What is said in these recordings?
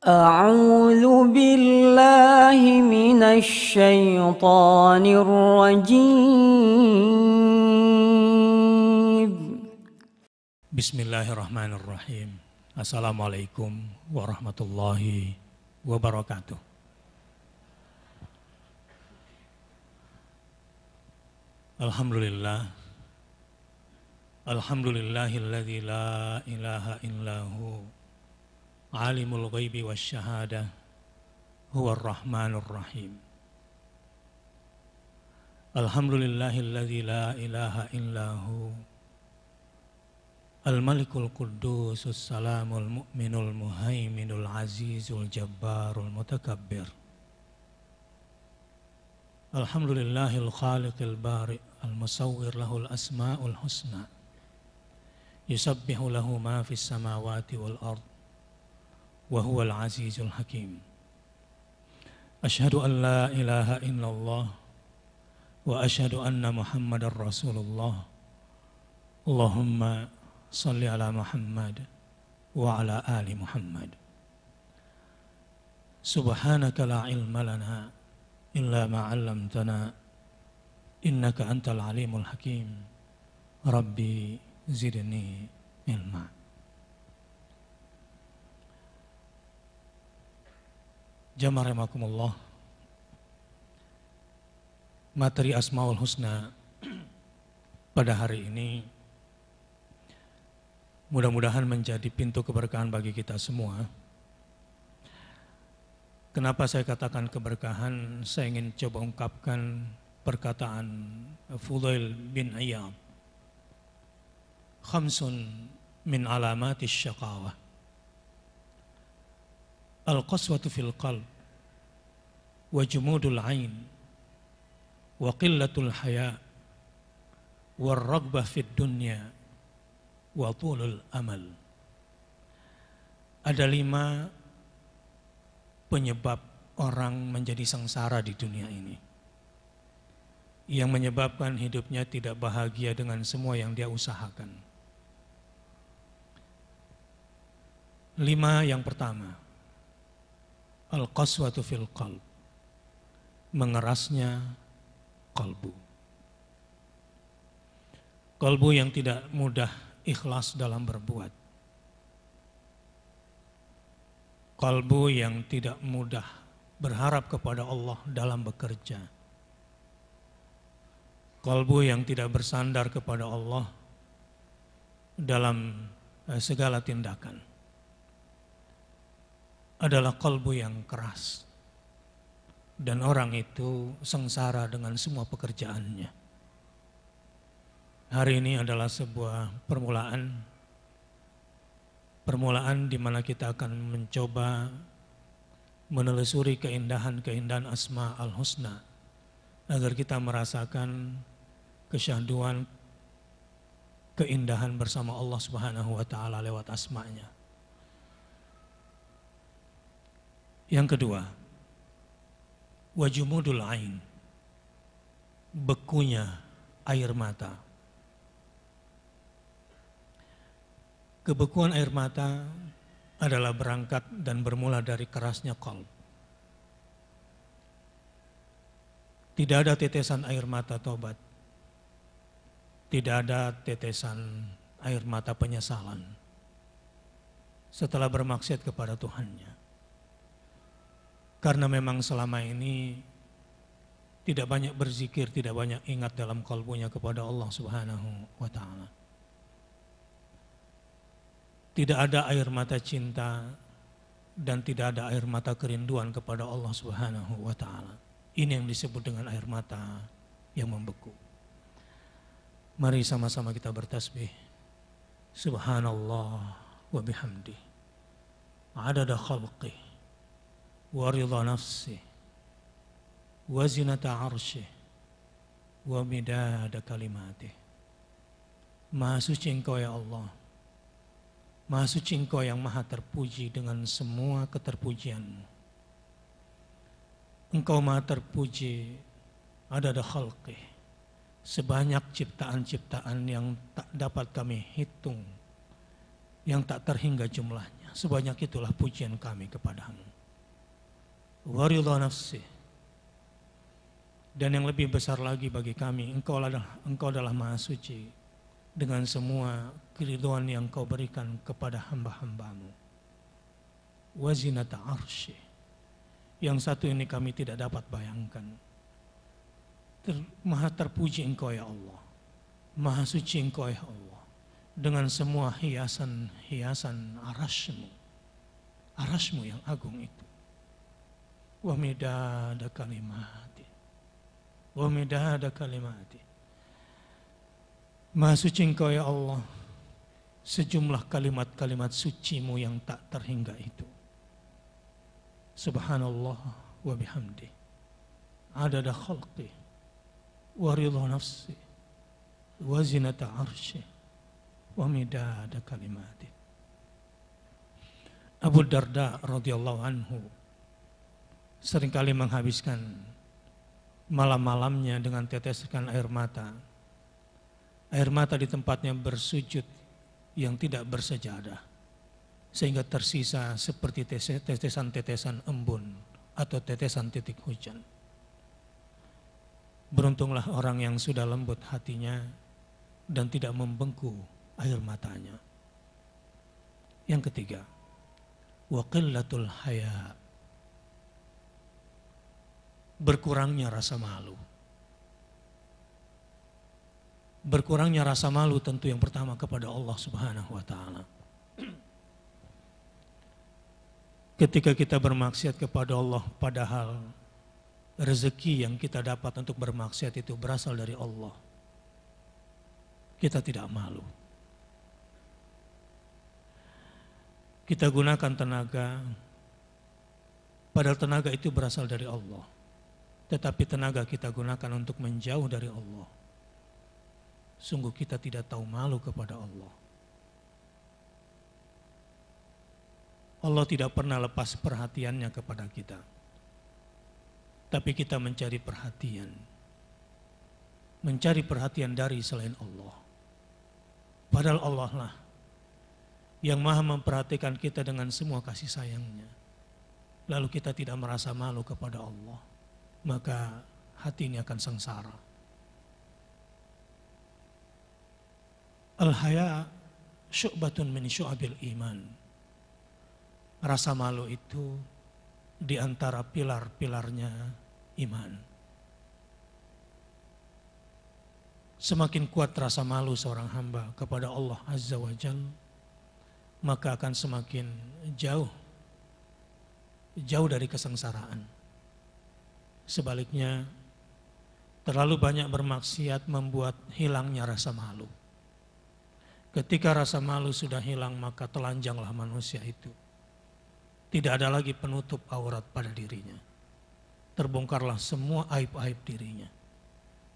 أعوذ بالله من الشيطان الرجيم. بسم الله الرحمن الرحيم. Assalamualaikum warahmatullahi wabarakatuh. Alhamdulillah. Alhamdulillahilladzi la ilaha illahu alimul ghaibi wasyahadah huwar rahmanur rahim. Alhamdulillahilladzi la ilaha illahu al-malikul quddusus salamul mu'minul muhaiminul azizul jabbarul mutakabbir. Alhamdulillahil khaliqil bari' al-musawwir lahul asma'ul husna. Yusabbihu lahu ma fis samawati wal ard wa huwal azizul hakim. Asyhadu an la ilaha illallah wa asyhadu anna Muhammadar Rasulullah. Allahumma salli ala Muhammad wa ala ali Muhammad. Subhanaka la ilma lana illa ma 'allamtana innaka antal alimul hakim. Rabbi zidni ilma. Jamaah rahimakumullah. Materi Asmaul Husna pada hari ini mudah-mudahan menjadi pintu keberkahan bagi kita semua. Kenapa saya katakan keberkahan? Saya ingin coba ungkapkan perkataan Fudail bin Iyad. Khamsun min alamatis syaqawah. Al-qaswatu fil qalb wa jumudul ain wa qillatul haya wa raghbah fid dunya wa tulul amal. Ada 5 penyebab orang menjadi sengsara di dunia ini, yang menyebabkan hidupnya tidak bahagia dengan semua yang dia usahakan. 5 yang pertama, al-qaswatu fil qalb, mengerasnya kalbu. Kalbu yang tidak mudah ikhlas dalam berbuat. Kalbu yang tidak mudah berharap kepada Allah dalam bekerja. Kalbu yang tidak bersandar kepada Allah dalam segala tindakan. Adalah kalbu yang keras. Dan orang itu sengsara dengan semua pekerjaannya. Hari ini adalah sebuah permulaan di mana kita akan mencoba menelusuri keindahan-keindahan Asma al-Husna agar kita merasakan kesyahduan keindahan bersama Allah Subhanahu wa taala lewat asma'nya. Yang kedua, wajumudul ain, bekunya air mata. Kebekuan air mata adalah berangkat dan bermula dari kerasnya qalb. Tidak ada tetesan air mata taubat. Tidak ada tetesan air mata penyesalan setelah bermaksiat kepada Tuhannya. Karena memang selama ini tidak banyak berzikir, tidak banyak ingat dalam kalbunya kepada Allah Subhanahu wa taala. Tidak ada air mata cinta dan tidak ada air mata kerinduan kepada Allah Subhanahu wa taala. Ini yang disebut dengan air mata yang membeku. Mari sama-sama kita bertasbih. Subhanallah wa bihamdi. Adada khalqih wa ridha nafsih wa zinata arsyih wa midada kalimatih. Maha suci Engkau ya Allah. Maha suci Engkau yang maha terpuji dengan semua keterpujian-Mu. Engkau maha terpuji adada khalqih, sebanyak ciptaan-ciptaan yang tak dapat kami hitung, yang tak terhingga jumlahnya. sebanyak itulah pujian kami kepadamu. Wa ridha nafsi, dan yang lebih besar lagi bagi kami, Engkau adalah Maha Suci dengan semua keridhaan yang Kau berikan kepada hamba-hambamu. Wa zinata arsy, yang satu ini kami tidak dapat bayangkan. Maha terpuji Engkau ya Allah, Maha suci Engkau ya Allah, dengan semua hiasan-hiasan arasmu yang agung itu. Wa midada kalimati, wa midada kalimati, Maha suci Engkau ya Allah, sejumlah kalimat-kalimat sucimu yang tak terhingga itu. Subhanallah wa bihamdi, adada khalqi, wa ridha nafsi, wa zinata arsy, wa midada kalimati. Abu Darda radhiyallahu anhu seringkali menghabiskan malam-malamnya dengan teteskan air mata. Air mata di tempatnya bersujud yang tidak bersejadah, sehingga tersisa seperti tetesan-tetesan embun atau tetesan titik hujan. Beruntunglah orang yang sudah lembut hatinya dan tidak membengku air matanya. Yang ketiga, wa qillatul haya, berkurangnya rasa malu. Berkurangnya rasa malu tentu yang pertama kepada Allah Subhanahu wa taala. Ketika kita bermaksiat kepada Allah, padahal rezeki yang kita dapat untuk bermaksiat itu berasal dari Allah, kita tidak malu. Kita gunakan tenaga, padahal tenaga itu berasal dari Allah, tetapi tenaga kita gunakan untuk menjauh dari Allah. Sungguh kita tidak tahu malu kepada Allah. Allah tidak pernah lepas perhatiannya kepada kita, tapi kita mencari perhatian dari selain Allah. Padahal Allah lah yang maha memperhatikan kita dengan semua kasih sayangnya. Lalu kita tidak merasa malu kepada Allah, maka hati ini akan sengsara. Al-haya syu'batun min syu'abil iman. Rasa malu itu di antara pilar-pilarnya iman. Semakin kuat rasa malu seorang hamba kepada Allah Azza wa Jalla, maka akan semakin jauh dari kesengsaraan. Sebaliknya, terlalu banyak bermaksiat membuat hilangnya rasa malu. Ketika rasa malu sudah hilang, maka telanjanglah manusia itu. Tidak ada lagi penutup aurat pada dirinya. Terbongkarlah semua aib-aib dirinya.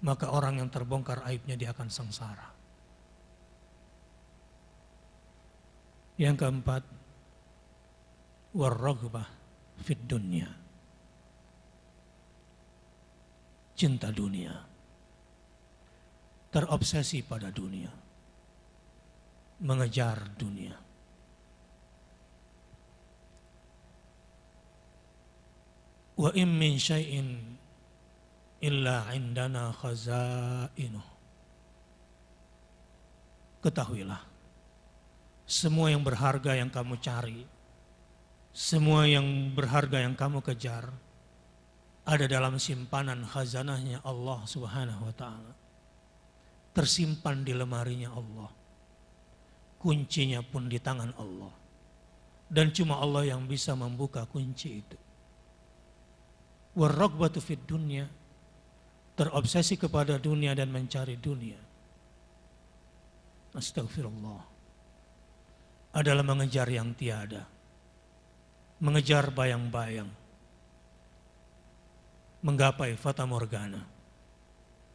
Maka orang yang terbongkar aibnya dia akan sengsara. Yang keempat, war-raghbah fid dunya. Cinta dunia. Terobsesi pada dunia. Mengejar dunia. Wa in min syai'in illa indana khazainuh. Ketahuilah, semua yang berharga yang kamu cari, semua yang berharga yang kamu kejar, ada dalam simpanan khazanahnya Allah Subhanahu wa ta'ala. Tersimpan di lemarinya Allah. Kuncinya pun di tangan Allah. Dan cuma Allah yang bisa membuka kunci itu. War-raghbatu fid dunya, terobsesi kepada dunia dan mencari dunia. Astagfirullah. Adalah mengejar yang tiada. Mengejar bayang-bayang. Menggapai fata morgana.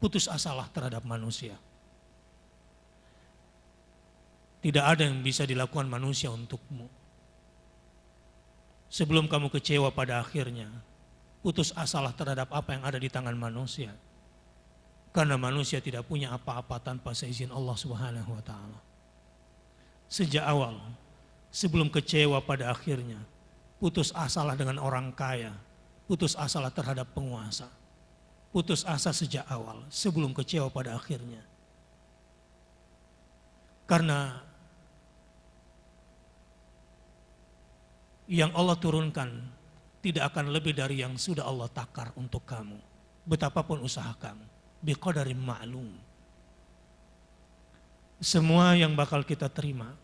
Putus asalah terhadap manusia. Tidak ada yang bisa dilakukan manusia untukmu. Sebelum kamu kecewa pada akhirnya, putus asalah terhadap apa yang ada di tangan manusia. Karena manusia tidak punya apa-apa tanpa seizin Allah Subhanahu wa ta'ala. Sejak awal, sebelum kecewa pada akhirnya. Putus asalah dengan orang kaya, putus asalah terhadap penguasa. Putus asa sejak awal sebelum kecewa pada akhirnya. Karena yang Allah turunkan tidak akan lebih dari yang sudah Allah takar untuk kamu. Betapapun usaha kamu, biqadarin ma'lum. Semua yang bakal kita terima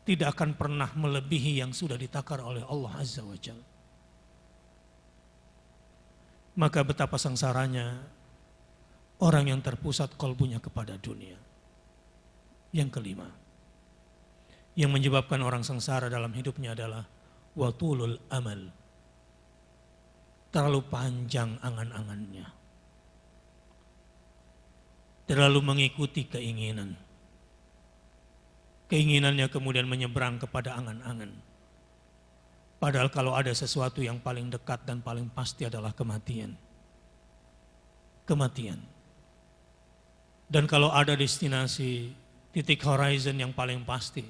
tidak akan pernah melebihi yang sudah ditakar oleh Allah Azza wa Jalla. Maka betapa sengsaranya orang yang terpusat kalbunya kepada dunia. Yang kelima, yang menyebabkan orang sengsara dalam hidupnya adalah watulul amal. Terlalu panjang angan-angannya. Terlalu mengikuti keinginan. Keinginannya kemudian menyeberang kepada angan-angan. Padahal kalau ada sesuatu yang paling dekat dan paling pasti adalah kematian. Kematian. Dan kalau ada destinasi, titik horizon yang paling pasti,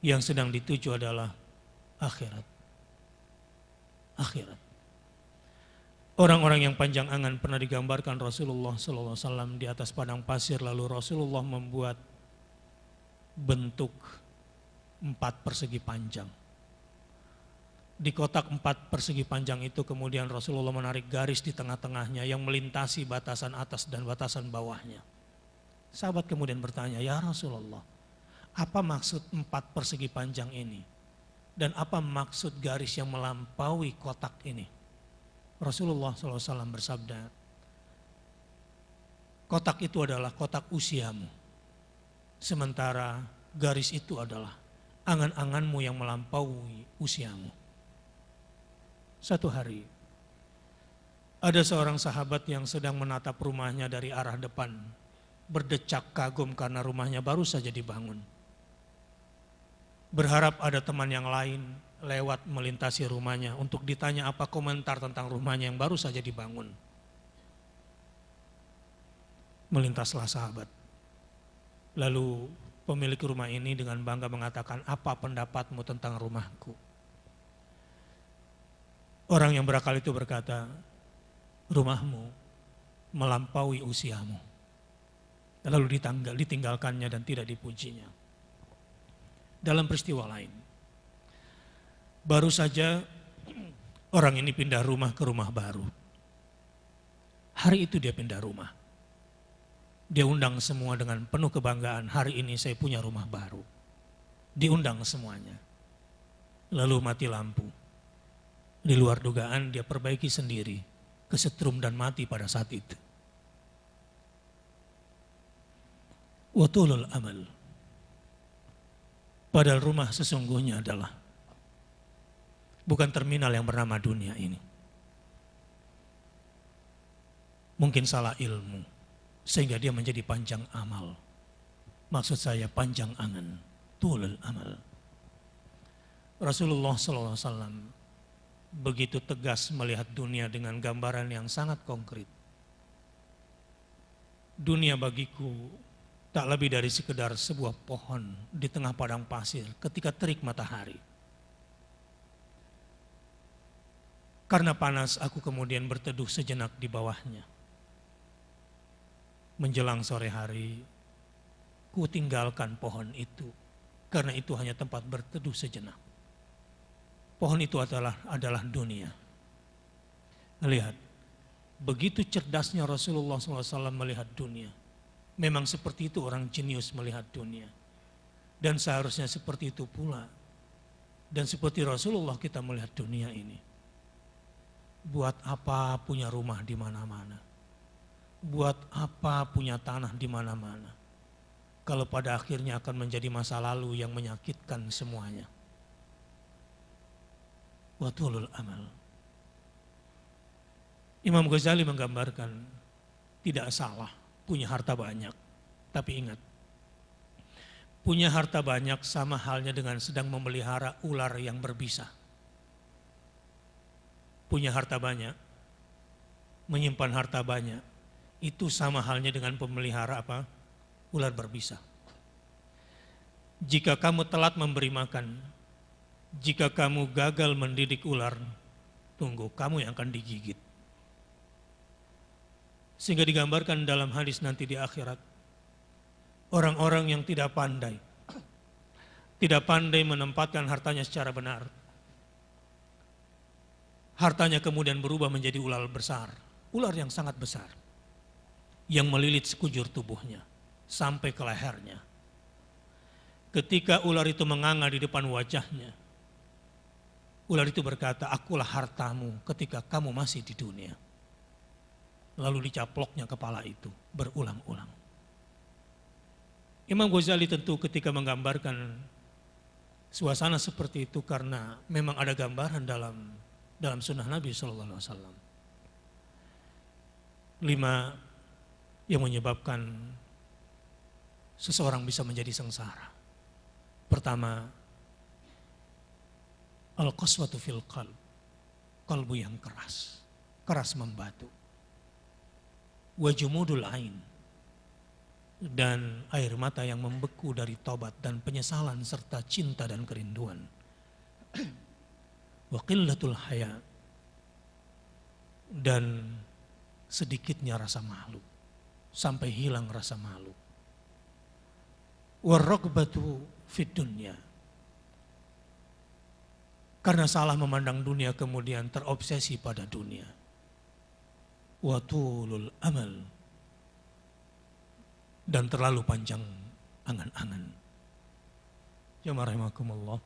yang sedang dituju adalah akhirat. Akhirat. Orang-orang yang panjang angan pernah digambarkan Rasulullah SAW di atas padang pasir, lalu Rasulullah membuat bentuk 4 persegi panjang. Di kotak 4 persegi panjang itu kemudian Rasulullah menarik garis di tengah-tengahnya yang melintasi batasan atas dan batasan bawahnya. Sahabat kemudian bertanya, ya Rasulullah, apa maksud 4 persegi panjang ini? Dan apa maksud garis yang melampaui kotak ini? Rasulullah SAW bersabda, kotak itu adalah kotak usiamu. Sementara garis itu adalah angan-anganmu yang melampaui usiamu. Satu hari, ada seorang sahabat yang sedang menatap rumahnya dari arah depan, berdecak kagum karena rumahnya baru saja dibangun. Berharap ada teman yang lain lewat melintasi rumahnya untuk ditanya apa komentar tentang rumahnya yang baru saja dibangun. Melintaslah sahabat. Lalu pemilik rumah ini dengan bangga mengatakan, apa pendapatmu tentang rumahku? Orang yang berakal itu berkata, rumahmu melampaui usiamu. Lalu ditinggalkannya dan tidak dipujinya. Dalam peristiwa lain, baru saja orang ini pindah rumah ke rumah baru. Hari itu dia pindah rumah. Dia undang semua dengan penuh kebanggaan, hari ini saya punya rumah baru. Diundang semuanya. Lalu mati lampu. Di luar dugaan dia perbaiki sendiri, kesetrum dan mati pada saat itu. Watulul amal. Padahal rumah sesungguhnya adalah bukan terminal yang bernama dunia ini. Mungkin salah ilmu, sehingga dia menjadi panjang amal. Maksud saya panjang angan, tulul amal. Rasulullah SAW begitu tegas melihat dunia dengan gambaran yang sangat konkret. Dunia bagiku tak lebih dari sekedar sebuah pohon di tengah padang pasir ketika terik matahari. Karena panas aku kemudian berteduh sejenak di bawahnya. Menjelang sore hari, ku tinggalkan pohon itu karena itu hanya tempat berteduh sejenak. Pohon itu adalah dunia. Lihat, begitu cerdasnya Rasulullah SAW melihat dunia. Memang seperti itu orang jenius melihat dunia. Dan seharusnya seperti itu pula. Dan seperti Rasulullah kita melihat dunia ini. Buat apa punya rumah di mana-mana? Buat apa punya tanah di mana-mana? Kalau pada akhirnya akan menjadi masa lalu yang menyakitkan semuanya. Watulul amal. Imam Ghazali menggambarkan tidak salah punya harta banyak. Tapi ingat, punya harta banyak sama halnya dengan sedang memelihara ular yang berbisa. Punya harta banyak, menyimpan harta banyak, itu sama halnya dengan pemelihara ular berbisa. Jika kamu telat memberi makan, Jika kamu gagal mendidik ular, tunggu kamu yang akan digigit. Sehingga digambarkan dalam hadis nanti di akhirat, orang-orang yang tidak pandai menempatkan hartanya secara benar. Hartanya kemudian berubah menjadi ular besar, ular yang sangat besar, yang melilit sekujur tubuhnya sampai ke lehernya. Ketika ular itu menganga di depan wajahnya, ular itu berkata, akulah hartamu ketika kamu masih di dunia. Lalu dicaploknya kepala itu berulang-ulang. Imam Ghazali tentu ketika menggambarkan suasana seperti itu karena memang ada gambaran dalam sunnah Nabi SAW. 5 yang menyebabkan seseorang bisa menjadi sengsara. Pertama, al-qaswatu fil qalb, kalbu yang keras membatu. Wa jumudul ain, dan air mata yang membeku dari tobat dan penyesalan serta cinta dan kerinduan. Wa qillatul haya, dan sedikitnya rasa malu sampai hilang rasa malu. Wa raghbatu fid dunya, karena salah memandang dunia kemudian terobsesi pada dunia. Wa tulul amal, dan terlalu panjang angan-angan. Jamaah rahimakumullah.